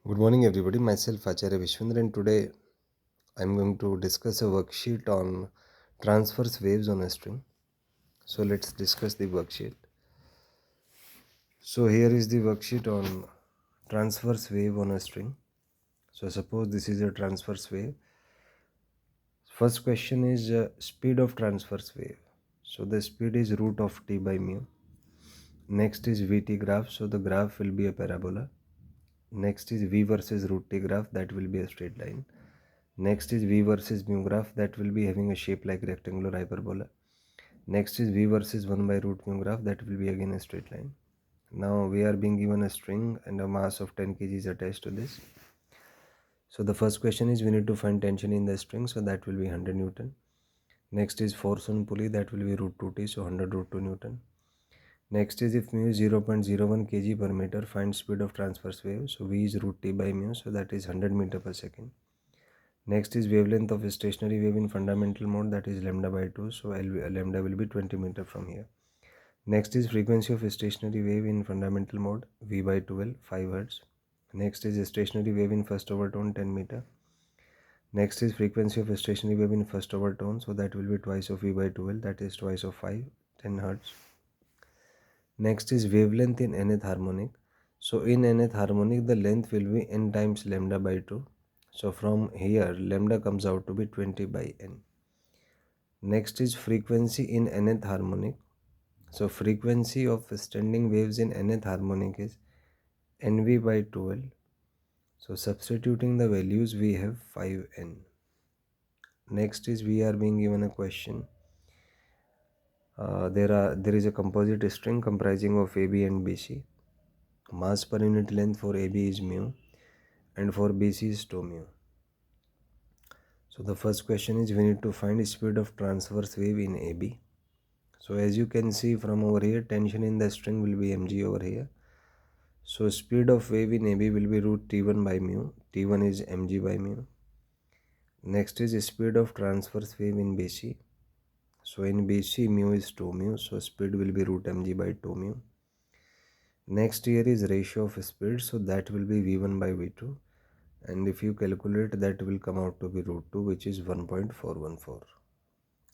Good morning, everybody. Myself, Acharya Vishvendra, and today I'm going to discuss a worksheet on transverse waves on a string. So let's discuss the worksheet. So here is the worksheet on transverse wave on a string. So suppose this is a transverse wave. First question is speed of transverse wave. So the speed is root of t by mu. Next is vt graph. So the graph will be a parabola. Next is v versus root t graph, that will be a straight line. Next is v versus mu graph, that will be having a shape like rectangular hyperbola. Next is v versus 1 by root mu graph, that will be again a straight line. Now we are being given a string and a mass of 10 kg is attached to this. So the first question is we need to find tension in the string, so that will be 100 Newton. Next is force on pulley, that will be root 2t, so 100 root 2 Newton. Next is if mu is 0.01 kg per meter, find speed of transverse wave. So v is root t by mu, so that is 100 meter per second. Next is wavelength of a stationary wave in fundamental mode, that is lambda by 2, so lambda will be 20 meter from here. Next is frequency of a stationary wave in fundamental mode, v by 12, 5 Hz. Next is a stationary wave in first overtone, 10 meter. Next is frequency of a stationary wave in first overtone, so that will be twice of v by 12, that is twice of 5, 10 Hz. Next is wavelength in nth harmonic. So in nth harmonic, the length will be n times lambda by 2. So from here, lambda comes out to be 20 by n. Next is frequency in nth harmonic. So frequency of standing waves in nth harmonic is nv by 12. So substituting the values, we have 5n. Next is we are being given a question. There is a composite string comprising of AB and BC. Mass per unit length for AB is mu and for BC is 2 mu. So the first question is we need to find speed of transverse wave in AB. So as you can see from over here, tension in the string will be mg over here. So speed of wave in AB will be root t1 by mu. T1 is mg by mu. Next is speed of transverse wave in BC. So in BC mu is 2 mu. So speed will be root mg by 2 mu. Next here is ratio of speed. So that will be v1 by v2. And if you calculate, that will come out to be root 2, which is 1.414.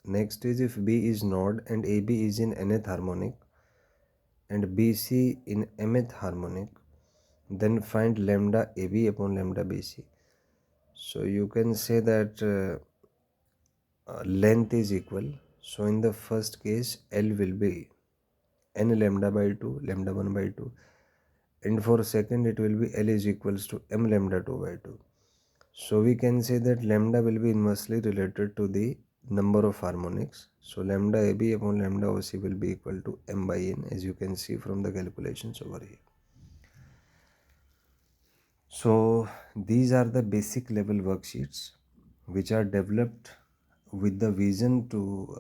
Next is if B is node and AB is in nth harmonic and BC in mth harmonic, then find lambda AB upon lambda BC. So you can say that length is equal. So in the first case, L will be n lambda by 2, lambda 1 by 2. And for second, it will be L is equals to m lambda 2 by 2. So we can say that lambda will be inversely related to the number of harmonics. So lambda AB upon lambda OC will be equal to m by n, as you can see from the calculations over here. So these are the basic level worksheets which are developed with the vision to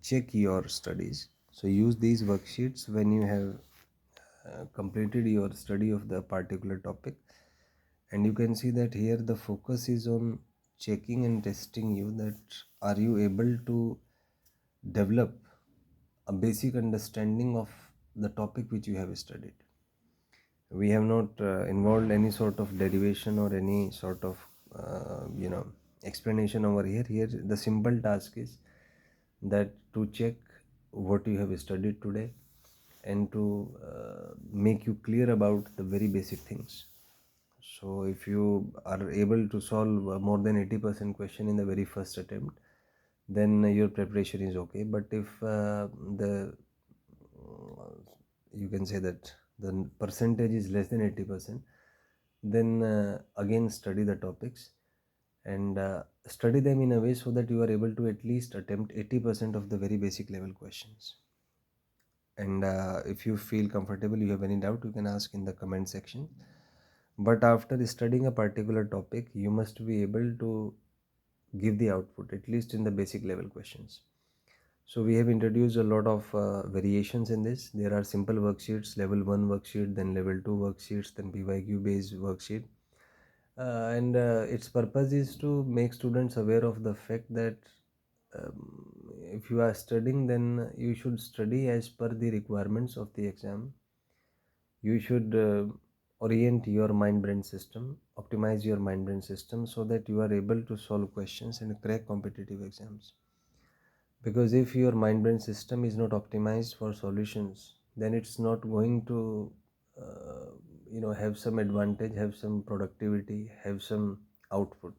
check your studies. So use these worksheets when you have completed your study of the particular topic, and you can see that here the focus is on checking and testing you that are you able to develop a basic understanding of the topic which you have studied. We have not involved any sort of derivation or any sort of explanation over here. Here the simple task is that to check what you have studied today and to make you clear about the very basic things. So if you are able to solve more than 80% question in the very first attempt, then your preparation is okay. But if you can say that the percentage is less than 80%, then again study the topics and study them in a way so that you are able to at least attempt 80% of the very basic level questions. And if you feel comfortable, you have any doubt, you can ask in the comment section. But after studying a particular topic, you must be able to give the output at least in the basic level questions. So we have introduced a lot of variations in this. There are simple worksheets, level 1 worksheet, then level 2 worksheets, then PYQ based worksheet. And its purpose is to make students aware of the fact that if you are studying, then you should study as per the requirements of the exam. You should orient your mind brain system, optimize your mind brain system so that you are able to solve questions and crack competitive exams. Because if your mind brain system is not optimized for solutions, then it's not going to have some advantage, have some productivity, have some output.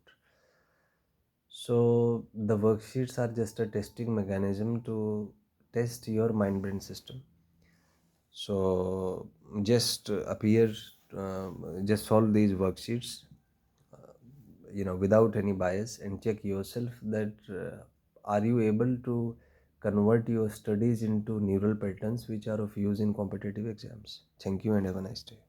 So the worksheets are just a testing mechanism to test your mind brain system. So just just solve these worksheets without any bias, and check yourself that are you able to convert your studies into neural patterns which are of use in competitive exams. Thank you and have a nice day.